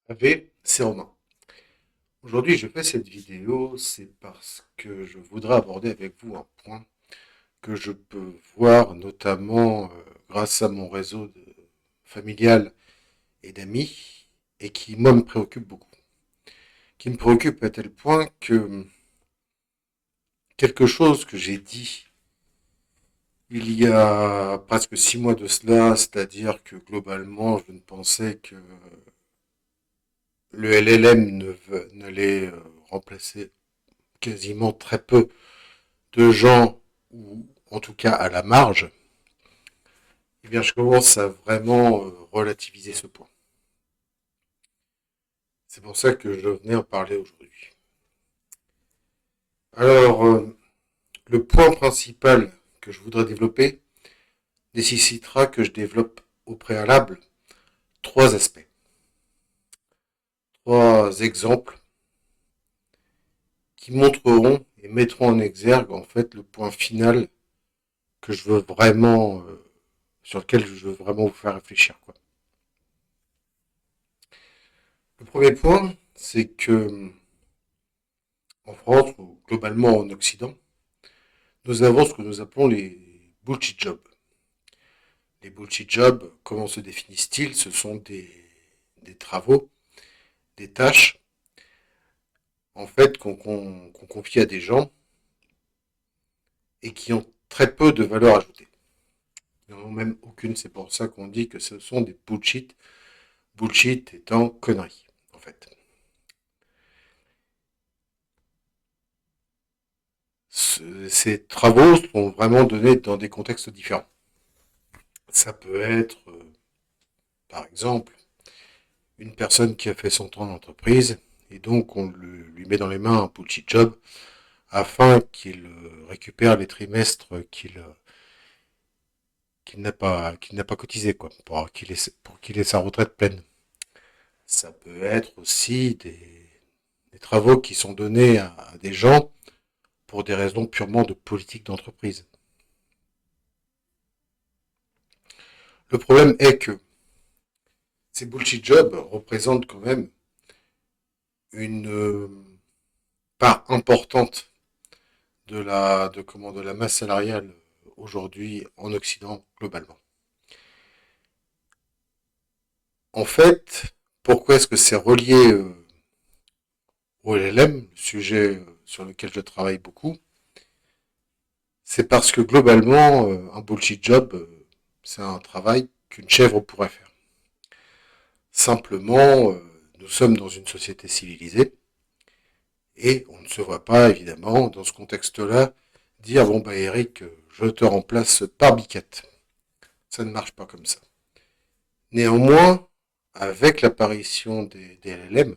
C'est Romain. Aujourd'hui, je fais cette vidéo, c'est parce que je voudrais aborder avec vous un point que je peux voir notamment grâce à mon réseau familial et d'amis et qui, moi, me préoccupe beaucoup. Qui me préoccupe à tel point que quelque chose que j'ai dit il y a presque 6 mois de cela, c'est-à-dire que globalement, je ne pensais que le LLM n'allait remplacer quasiment très peu de gens, ou en tout cas à la marge, eh bien, je commence à vraiment relativiser ce point. C'est pour ça que je venais en parler aujourd'hui. Alors, le point principal que je voudrais développer nécessitera que je développe au préalable trois aspects, trois exemples qui montreront et mettront en exergue en fait le point final que je veux vraiment, sur lequel je veux vraiment vous faire réfléchir, quoi. Le premier point, c'est que en France ou globalement en Occident, nous avons ce que nous appelons les bullshit jobs. Les bullshit jobs, comment se définissent-ils? Ce sont des travaux, des tâches, en fait, qu'on confie à des gens et qui ont très peu de valeur ajoutée. Ils n'en ont même aucune, c'est pour ça qu'on dit que ce sont des bullshit, bullshit étant conneries, en fait. Ces travaux sont vraiment donnés dans des contextes différents. Ça peut être, par exemple, une personne qui a fait son temps d'entreprise et donc on lui met dans les mains un bullshit job afin qu'il récupère les trimestres qu'il n'a pas cotisé, quoi, pour qu'il ait sa retraite pleine. Ça peut être aussi des travaux qui sont donnés à des gens pour des raisons purement de politique d'entreprise. Le problème est que ces bullshit jobs représentent quand même une part importante de la masse salariale aujourd'hui en Occident globalement. En fait, pourquoi est-ce que c'est relié au LLM, le sujet sur lequel je travaille beaucoup? C'est parce que globalement, un bullshit job, c'est un travail qu'une chèvre pourrait faire. Simplement, nous sommes dans une société civilisée et on ne se voit pas, évidemment, dans ce contexte-là, dire bon bah Eric, je te remplace par Biquette. Ça ne marche pas comme ça. Néanmoins, avec l'apparition des LLM,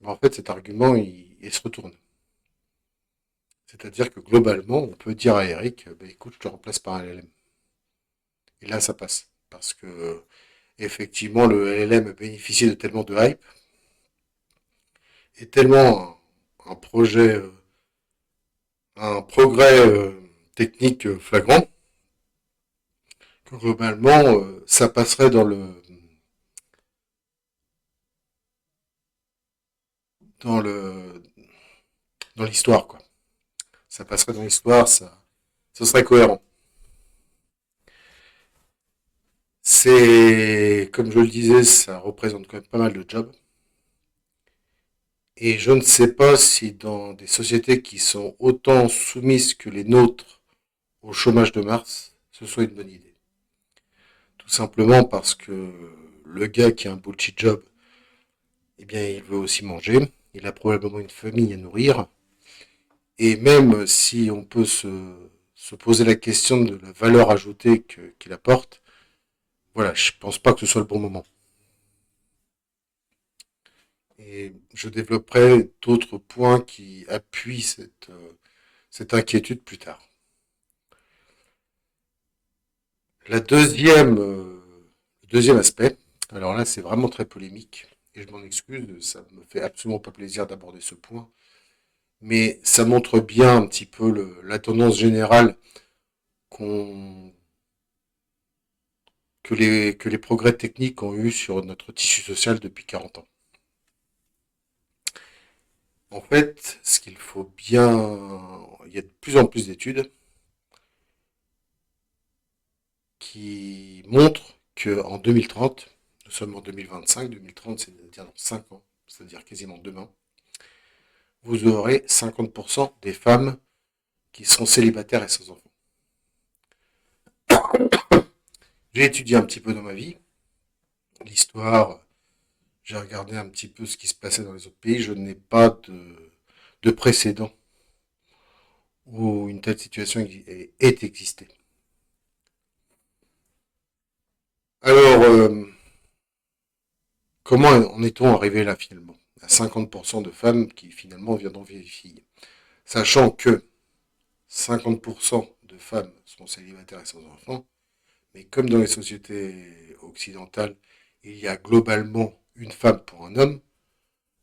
en fait cet argument il se retourne. C'est-à-dire que globalement, on peut dire à Eric, bah, écoute, je te remplace par un LLM. Et là, ça passe. Parce que effectivement, le LLM a bénéficié de tellement de hype et tellement un projet, un progrès technique flagrant que globalement, ça passerait dans le dans l'histoire, quoi. Ça passerait dans l'histoire, ça serait cohérent. C'est, comme je le disais, ça représente quand même pas mal de jobs. Et je ne sais pas si dans des sociétés qui sont autant soumises que les nôtres au chômage de masse, ce soit une bonne idée. Tout simplement parce que le gars qui a un bullshit job, eh bien, il veut aussi manger. Il a probablement une famille à nourrir. Et même si on peut se poser la question de la valeur ajoutée qu'il apporte, voilà, je pense pas que ce soit le bon moment. Et je développerai d'autres points qui appuient cette inquiétude plus tard. Le deuxième aspect, alors là c'est vraiment très polémique, et je m'en excuse, ça me fait absolument pas plaisir d'aborder ce point, mais ça montre bien un petit peu la tendance générale qu'on que les progrès techniques ont eu sur notre tissu social depuis 40 ans. En fait, ce qu'il faut bien... Il y a de plus en plus d'études qui montrent qu'en 2030, nous sommes en 2025, 2030 c'est-à-dire dans 5 ans, c'est-à-dire quasiment demain, vous aurez 50% des femmes qui seront célibataires et sans enfants. J'ai étudié un petit peu dans ma vie, l'histoire, j'ai regardé un petit peu ce qui se passait dans les autres pays, je n'ai pas de précédent où une telle situation ait existé. Alors, comment en est-on arrivé là finalement? À 50% de femmes qui finalement viendront vieilles. Sachant que 50% de femmes sont célibataires et sans enfants, mais comme dans les sociétés occidentales, il y a globalement une femme pour un homme,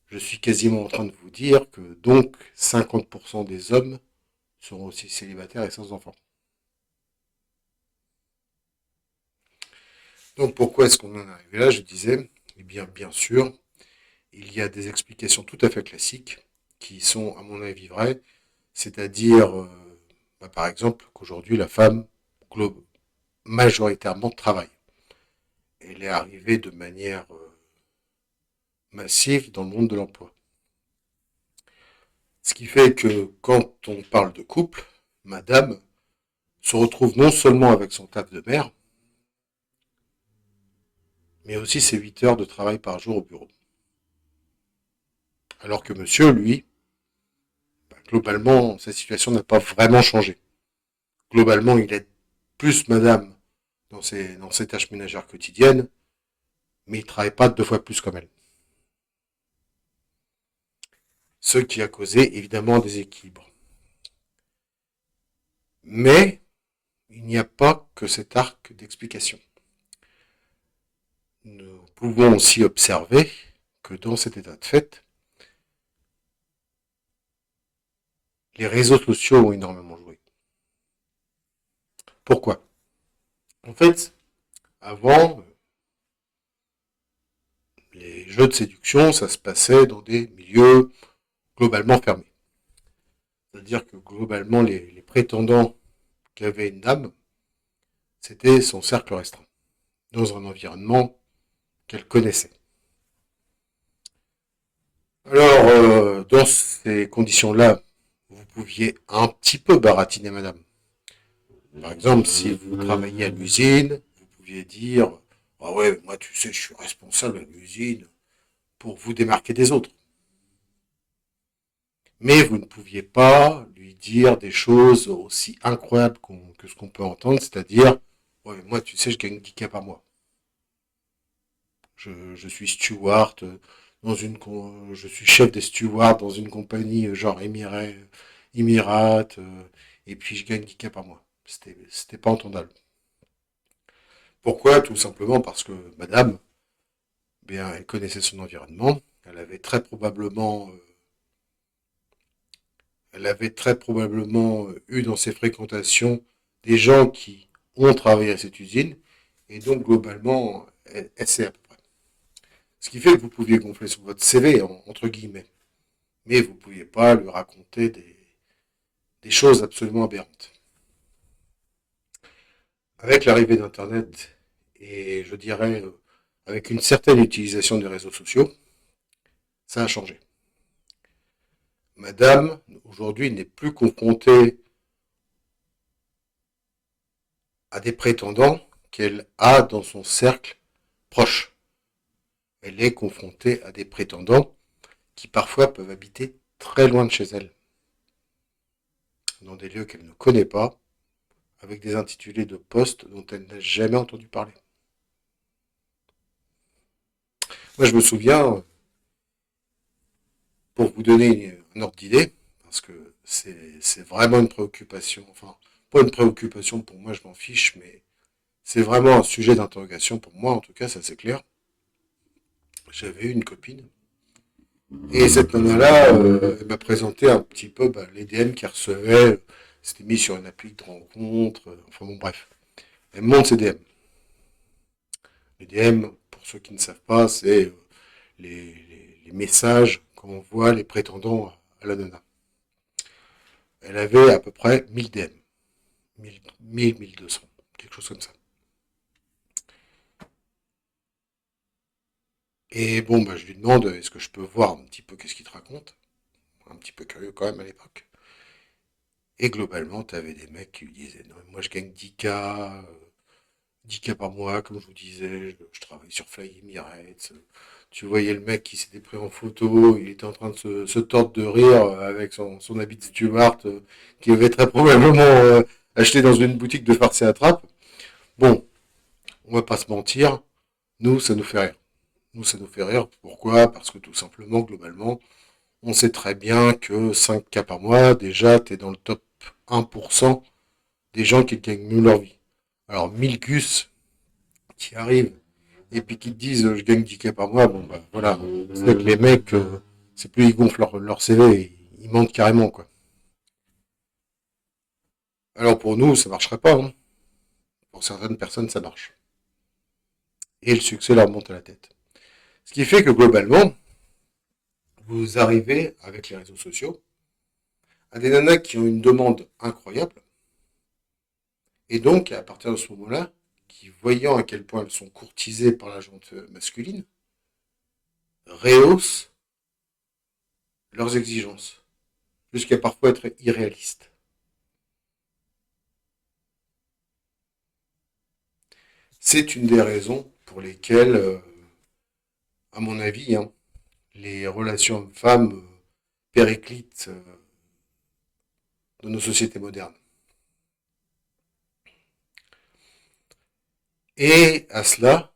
je suis quasiment en train de vous dire que donc 50% des hommes seront aussi célibataires et sans enfants. Donc pourquoi est-ce qu'on en est arrivé là? Je disais, eh bien sûr, il y a des explications tout à fait classiques qui sont à mon avis vraies, c'est-à-dire par exemple qu'aujourd'hui la femme majoritairement travaille. Elle est arrivée de manière massive dans le monde de l'emploi. Ce qui fait que quand on parle de couple, madame se retrouve non seulement avec son taf de mère, mais aussi ses 8 heures de travail par jour au bureau. Alors que monsieur, lui, globalement, sa situation n'a pas vraiment changé. Globalement, il est plus madame dans ses tâches ménagères quotidiennes, mais il ne travaille pas 2 fois plus comme elle. Ce qui a causé évidemment un déséquilibre. Mais il n'y a pas que cet arc d'explication. Nous pouvons aussi observer que dans cet état de fait, les réseaux sociaux ont énormément joué. Pourquoi? En fait, avant, les jeux de séduction, ça se passait dans des milieux globalement fermés. C'est-à-dire que globalement, les prétendants qui avaient une dame, c'était son cercle restreint, dans un environnement qu'elle connaissait. Alors, dans ces conditions-là, vous pouviez un petit peu baratiner madame. Par exemple, si vous travailliez à l'usine, vous pouviez dire ah ouais, moi tu sais, je suis responsable à l'usine pour vous démarquer des autres. Mais vous ne pouviez pas lui dire des choses aussi incroyables que ce qu'on peut entendre, c'est-à-dire ouais, moi tu sais, je gagne 10K par mois. Je suis steward je suis chef des stewards dans une compagnie genre Emirat, et puis je gagne 10K par mois. C'était pas entendable. Pourquoi? Tout simplement parce que madame, bien, elle connaissait son environnement, elle avait très probablement eu dans ses fréquentations des gens qui ont travaillé à cette usine, et donc globalement, elle sait à peu près. Ce qui fait que vous pouviez gonfler sur votre CV, entre guillemets, mais vous ne pouviez pas lui raconter des choses absolument aberrantes. Avec l'arrivée d'Internet, et je dirais avec une certaine utilisation des réseaux sociaux, ça a changé. Madame, aujourd'hui, n'est plus confrontée à des prétendants qu'elle a dans son cercle proche. Elle est confrontée à des prétendants qui parfois peuvent habiter très loin de chez elle, dans des lieux qu'elle ne connaît pas, avec des intitulés de postes dont elle n'a jamais entendu parler. Moi, je me souviens, pour vous donner un ordre d'idée, parce que c'est vraiment une préoccupation, enfin, pas une préoccupation pour moi, je m'en fiche, mais c'est vraiment un sujet d'interrogation pour moi, en tout cas, ça c'est clair. J'avais eu une copine, et cette nana-là, elle m'a présenté un petit peu les DM qu'elle recevait, c'était mis sur une appli de rencontre, enfin bon, bref. Elle me montre ses DM. Les DM, pour ceux qui ne savent pas, c'est les messages qu'envoient les prétendants à la nana. Elle avait à peu près 1000 DM. 1200, quelque chose comme ça. Et bon, bah, je lui demande, est-ce que je peux voir un petit peu qu'est-ce qu'il te raconte? Un petit peu curieux quand même à l'époque. Et globalement, tu avais des mecs qui lui disaient, non, moi je gagne 10K par mois, comme je vous disais, je travaille sur Fly Emirates. Tu voyais le mec qui s'était pris en photo, il était en train de se tordre de rire avec son habit de steward qui avait très probablement acheté dans une boutique de farce et attrape. Bon, on va pas se mentir, nous, ça nous fait rire. Nous, ça nous fait rire. Pourquoi? Parce que tout simplement, globalement, on sait très bien que 5K par mois, déjà, tu es dans le top 1% des gens qui gagnent mieux leur vie. Alors, 1000 gus qui arrivent et puis qui te disent je gagne 10K par mois, bon, bah voilà. C'est vrai que les mecs, c'est plus ils gonflent leur CV, ils mentent carrément, quoi. Alors, pour nous, ça marcherait pas, hein. Pour certaines personnes, ça marche. Et le succès leur monte à la tête. Ce qui fait que globalement, vous arrivez avec les réseaux sociaux à des nanas qui ont une demande incroyable. Et donc, à partir de ce moment-là, qui voyant à quel point elles sont courtisées par la gente masculine, rehaussent leurs exigences, jusqu'à parfois être irréalistes. C'est une des raisons pour lesquelles, à mon avis, hein, les relations hommes-femmes périclitent dans nos sociétés modernes. Et à cela,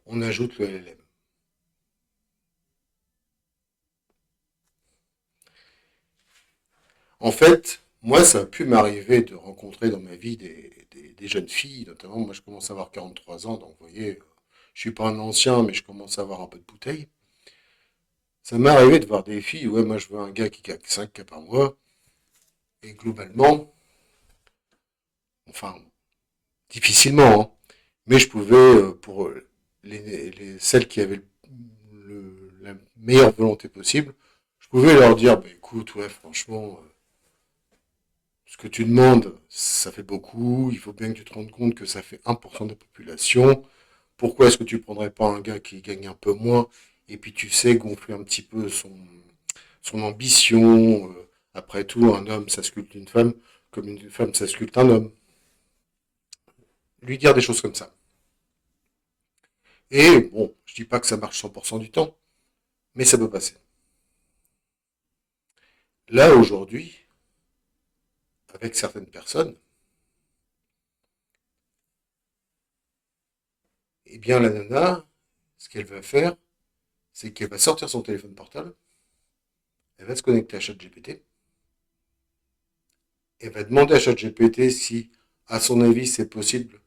on ajoute le LLM. En fait, moi, ça a pu m'arriver de rencontrer dans ma vie des jeunes filles, notamment, moi je commence à avoir 43 ans, donc vous voyez, je suis pas un ancien, mais je commence à avoir un peu de bouteille. Ça m'est arrivé de voir des filles, ouais, moi je veux un gars qui gagne 5K par mois, et globalement, enfin, difficilement, hein, mais je pouvais, pour celles qui avaient la meilleure volonté possible, je pouvais leur dire, bah, écoute, ouais, franchement, ce que tu demandes, ça fait beaucoup, il faut bien que tu te rendes compte que ça fait 1% de la population. Pourquoi est-ce que tu prendrais pas un gars qui gagne un peu moins et puis tu sais gonfler un petit peu son ambition? Après tout, un homme, ça sculpte une femme comme une femme, ça sculpte un homme. Lui dire des choses comme ça. Et bon, je dis pas que ça marche 100% du temps, mais ça peut passer. Là, aujourd'hui, avec certaines personnes, eh bien, la nana, ce qu'elle va faire, c'est qu'elle va sortir son téléphone portable, elle va se connecter à ChatGPT, elle va demander à ChatGPT si, à son avis, c'est possible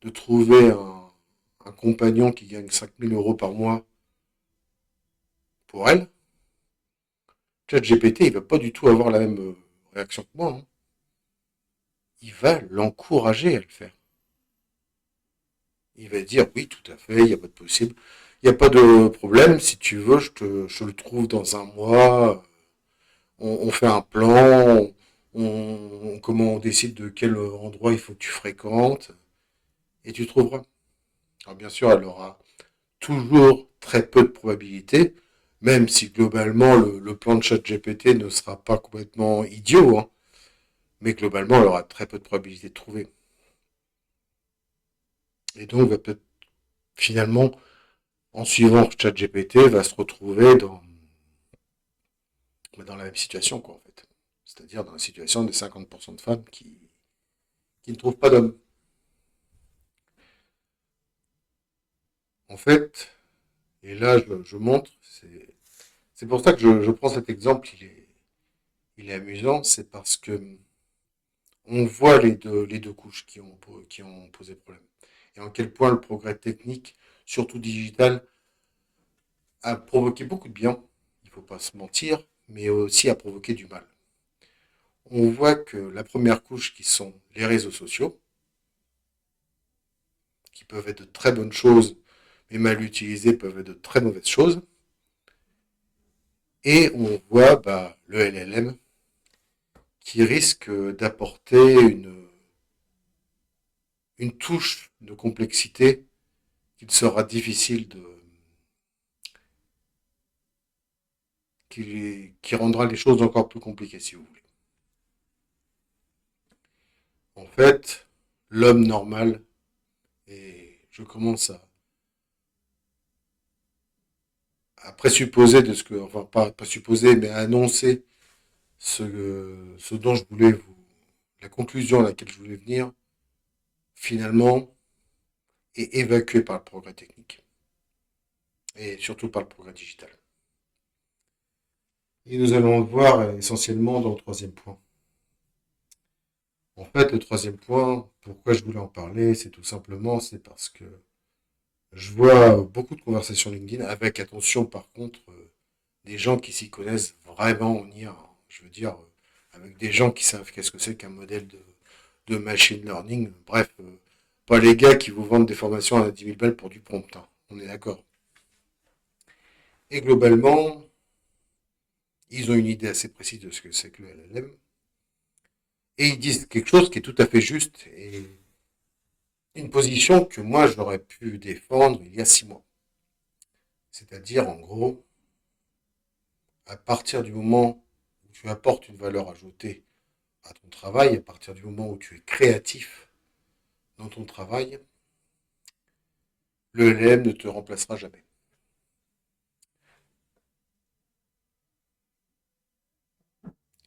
de trouver un compagnon qui gagne 5000 € par mois pour elle. ChatGPT, il va pas du tout avoir la même réaction que moi, hein. Il va l'encourager à le faire. Il va dire oui, tout à fait, il n'y a pas de possible. Il n'y a pas de problème, si tu veux, je le trouve dans un mois. On fait un plan, comment on décide de quel endroit il faut que tu fréquentes, et tu trouveras. Alors bien sûr, elle aura toujours très peu de probabilités, même si globalement le plan de ChatGPT ne sera pas complètement idiot, hein, mais globalement, elle aura très peu de probabilités de trouver. Et donc, va peut-être finalement, en suivant ChatGPT, va se retrouver dans la même situation, quoi, en fait. C'est-à-dire dans la situation des 50% de femmes qui ne trouvent pas d'hommes. En fait, et là, je montre, c'est pour ça que je prends cet exemple, il est amusant, c'est parce que on voit les deux couches qui ont posé problème. Et en quel point le progrès technique, surtout digital, a provoqué beaucoup de bien, il ne faut pas se mentir, mais aussi a provoqué du mal. On voit que la première couche, qui sont les réseaux sociaux, qui peuvent être de très bonnes choses, mais mal utilisées peuvent être de très mauvaises choses. Et on voit le LLM qui risque d'apporter une touche de complexité qu'il sera difficile qui rendra les choses encore plus compliquées, si vous voulez. En fait, l'homme normal, et je commence à présupposer de ce que, enfin pas présupposer, mais à annoncer ce dont je voulais la conclusion à laquelle je voulais venir, finalement, est évacuée par le progrès technique. Et surtout par le progrès digital. Et nous allons le voir essentiellement dans le troisième point. En fait, le troisième point, pourquoi je voulais en parler, c'est tout simplement, c'est parce que je vois beaucoup de conversations LinkedIn avec, attention par contre, des gens qui s'y connaissent vraiment en IA. Je veux dire, avec des gens qui savent qu'est-ce que c'est qu'un modèle de machine learning. Bref, pas les gars qui vous vendent des formations à 10 000 balles pour du prompt. Hein. On est d'accord. Et globalement, ils ont une idée assez précise de ce que c'est que le LLM. Et ils disent quelque chose qui est tout à fait juste et une position que moi j'aurais pu défendre il y a 6 mois. C'est-à-dire, en gros, à partir du moment où tu apportes une valeur ajoutée à ton travail, à partir du moment où tu es créatif dans ton travail, le LLM ne te remplacera jamais.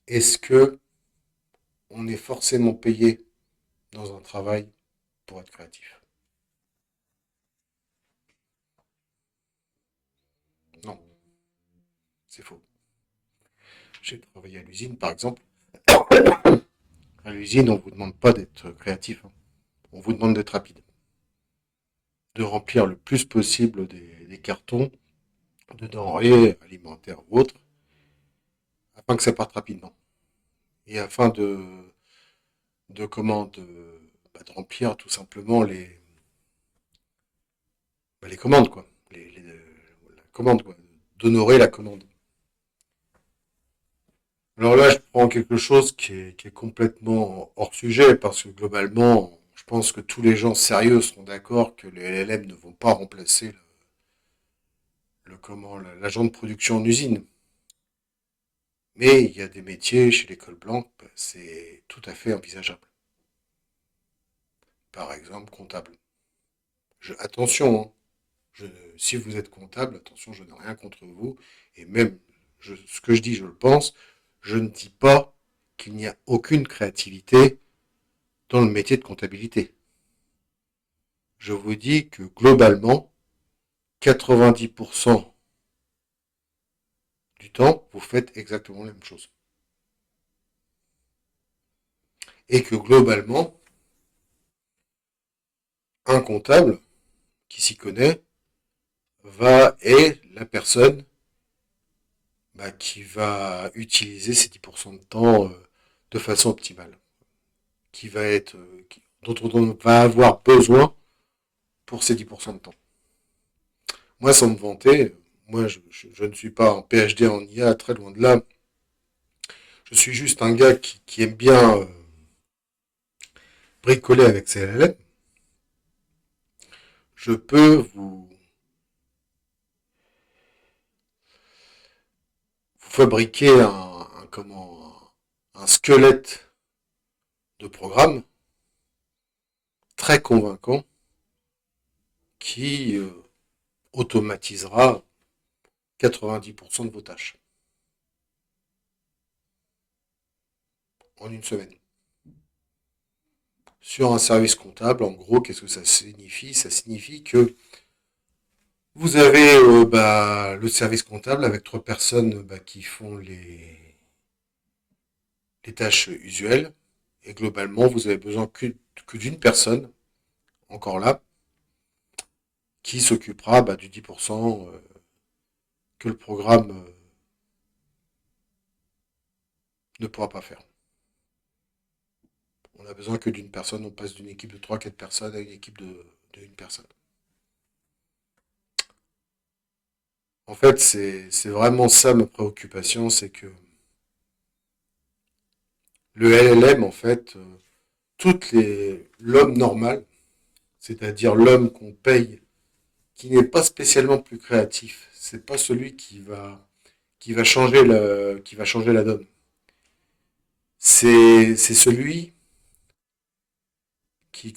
Est-ce que on est forcément payé dans un travail pour être créatif? Non, c'est faux. J'ai travaillé à l'usine, par exemple. À l'usine, on ne vous demande pas d'être créatif. Hein. On vous demande d'être rapide. De remplir le plus possible des cartons de denrées alimentaires ou autres, afin que ça parte rapidement. Et afin de comment de remplir tout simplement les commandes, quoi. La commande, quoi. D'honorer la commande. Alors là, je prends quelque chose qui est complètement hors sujet, parce que globalement, je pense que tous les gens sérieux seront d'accord que les LLM ne vont pas remplacer l'agent de production en usine. Mais il y a des métiers chez l'école blanche, c'est tout à fait envisageable. Par exemple, comptable. Attention, hein, si vous êtes comptable, attention, je n'ai rien contre vous. Et même, ce que je dis, je le pense. Je ne dis pas qu'il n'y a aucune créativité dans le métier de comptabilité. Je vous dis que globalement, 90% du temps, vous faites exactement la même chose. Et que globalement, un comptable qui s'y connaît est la personne qui va utiliser ces 10% de temps de façon optimale, dont on va avoir besoin pour ces 10% de temps. Moi, sans me vanter, moi, je ne suis pas un PhD en IA, très loin de là. Je suis juste un gars qui aime bien bricoler avec ses LLM. Je peux vous fabriquer un squelette de programme très convaincant qui automatisera 90% de vos tâches en une semaine. Sur un service comptable, en gros, qu'est-ce que ça signifie? Ça signifie que vous avez le service comptable avec 3 personnes qui font les tâches usuelles. Et globalement, vous avez besoin que d'une personne, encore là, qui s'occupera du 10% que le programme ne pourra pas faire. On a besoin que d'une personne, on passe d'une équipe de 3-4 personnes à une équipe d'une personne. En fait, c'est vraiment ça ma préoccupation, c'est que le LLM, en fait, l'homme normal, c'est-à-dire l'homme qu'on paye, qui n'est pas spécialement plus créatif, c'est pas celui qui va changer la donne. C'est celui qui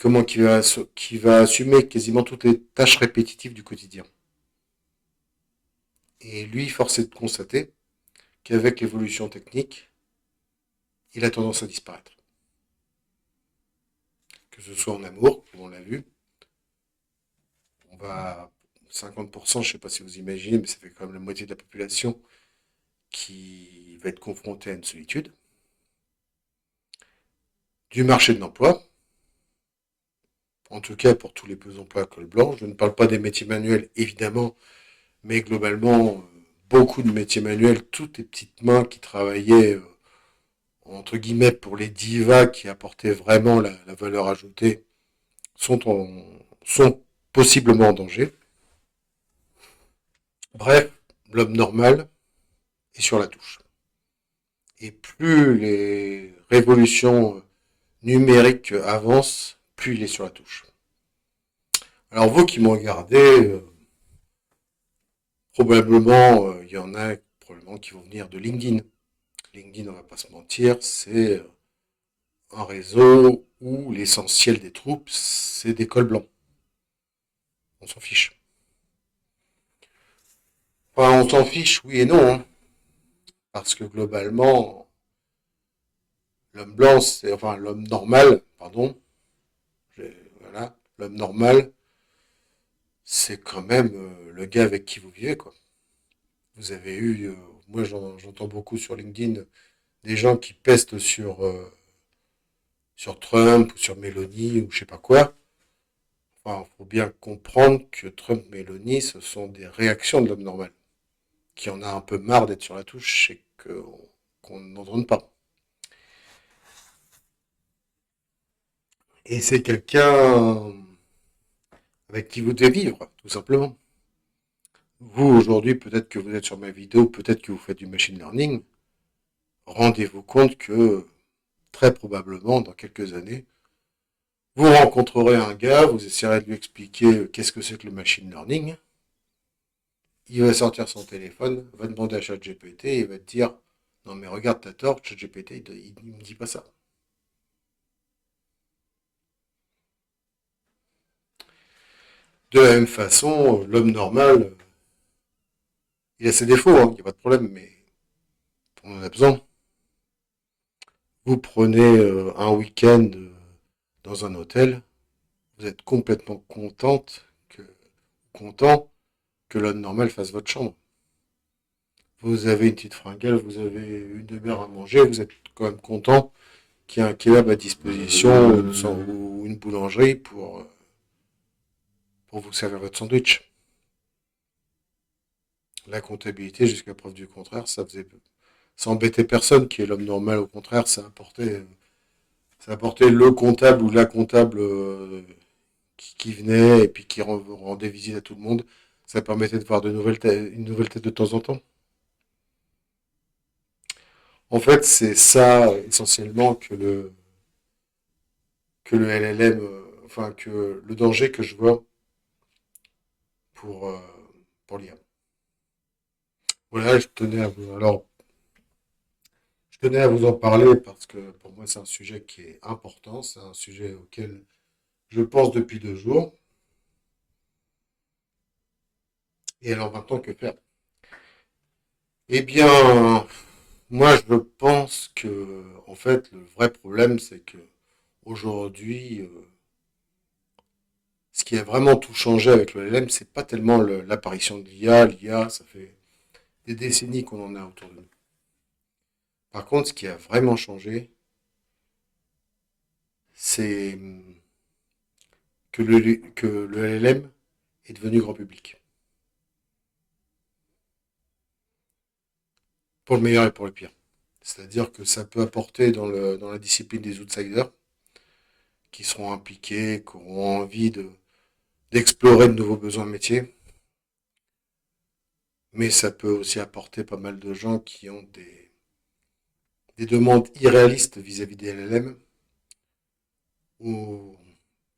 va assumer quasiment toutes les tâches répétitives du quotidien. Et lui, force est de constater qu'avec l'évolution technique, il a tendance à disparaître. Que ce soit en amour, comme on l'a vu, on va 50%, je ne sais pas si vous imaginez, mais ça fait quand même la moitié de la population qui va être confrontée à une solitude. Du marché de l'emploi, en tout cas pour tous les beaux emplois à col blanc. Je ne parle pas des métiers manuels, évidemment, mais globalement, beaucoup de métiers manuels, toutes les petites mains qui travaillaient, entre guillemets, pour les divas qui apportaient vraiment la valeur ajoutée, sont possiblement en danger. Bref, l'homme normal est sur la touche. Et plus les révolutions numériques avancent, plus il est sur la touche. Alors vous qui m'ont regardé, probablement, il y en a probablement qui vont venir de LinkedIn. LinkedIn, on va pas se mentir, c'est un réseau où l'essentiel des troupes, c'est des cols blancs. On s'en fiche. Enfin, on s'en fiche, oui et non, hein, parce que globalement, l'homme blanc, enfin l'homme normal, pardon, voilà, l'homme normal, c'est quand même le gars avec qui vous vivez, quoi. Vous avez eu, moi j'entends beaucoup sur LinkedIn, des gens qui pestent sur Trump ou sur Mélanie ou je sais pas quoi. Enfin, faut bien comprendre que Trump, Mélanie, ce sont des réactions de l'homme normal, qui en a un peu marre d'être sur la touche et qu'on n'entende pas. Et c'est quelqu'un avec qui vous devez vivre, tout simplement. Vous, aujourd'hui, peut-être que vous êtes sur ma vidéo, peut-être que vous faites du machine learning. Rendez-vous compte que, très probablement, dans quelques années, vous rencontrerez un gars, vous essayerez de lui expliquer qu'est-ce que c'est que le machine learning. Il va sortir son téléphone, va demander à ChatGPT et il va te dire non mais regarde, t'as tort, ChatGPT, il me dit pas ça. De la même façon, l'homme normal, il a ses défauts, il n'y a pas de problème, mais on en a besoin. Vous prenez un week-end dans un hôtel, vous êtes complètement content que l'homme normal fasse votre chambre. Vous avez une petite fringale, vous avez une demi-heure à manger, vous êtes quand même content qu'il y ait un kebab à disposition ou une boulangerie pour vous servir votre sandwich. La comptabilité, jusqu'à preuve du contraire, ça embêtait personne qui est l'homme normal. Au contraire, ça apportait le comptable ou la comptable qui venait et puis qui rendait visite à tout le monde. Ça permettait de voir une nouvelle tête de temps en temps. En fait, c'est ça essentiellement que le LLM, enfin que le danger que je vois pour, euh, pour l'IA. Voilà, je tenais à vous en parler parce que pour moi c'est un sujet qui est important, c'est un sujet auquel je pense depuis 2 jours. Et alors maintenant que faire? Eh bien, moi je pense que en fait le vrai problème c'est que aujourd'hui, ce qui a vraiment tout changé avec le LLM, c'est pas tellement l'apparition de l'IA. L'IA, ça fait des décennies qu'on en a autour de nous. Par contre, ce qui a vraiment changé, c'est que le LLM est devenu grand public. Pour le meilleur et pour le pire. C'est-à-dire que ça peut apporter dans la discipline des outsiders qui seront impliqués, qui auront envie d'explorer de nouveaux besoins de métier. Mais ça peut aussi apporter pas mal de gens qui ont des demandes irréalistes vis-à-vis des LLM ou,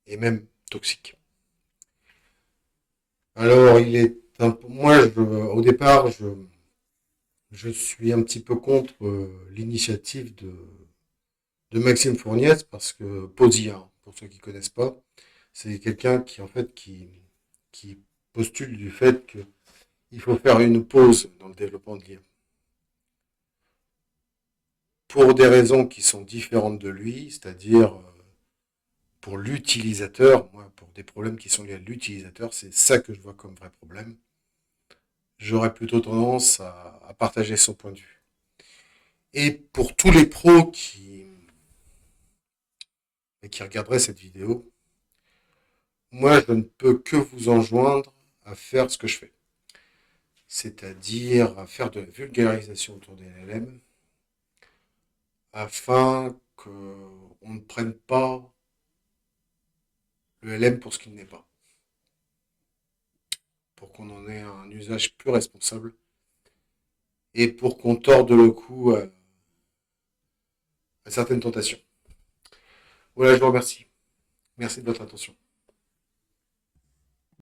et même toxiques. Alors, au départ, je suis un petit peu contre l'initiative de Maxime Fournier parce que Posia, pour ceux qui connaissent pas, c'est quelqu'un qui en fait qui postule du fait qu'il faut faire une pause dans le développement de l'IA pour des raisons qui sont différentes de lui, c'est-à-dire pour l'utilisateur, moi pour des problèmes qui sont liés à l'utilisateur, c'est ça que je vois comme vrai problème. J'aurais plutôt tendance à partager son point de vue. Et pour tous les pros qui regarderaient cette vidéo, moi je ne peux que vous enjoindre à faire ce que je fais. C'est-à-dire à faire de la vulgarisation autour des LLM afin qu'on ne prenne pas le LM pour ce qu'il n'est pas. Pour qu'on en ait un usage plus responsable et pour qu'on torde le cou à certaines tentations. Voilà, je vous remercie. Merci de votre attention.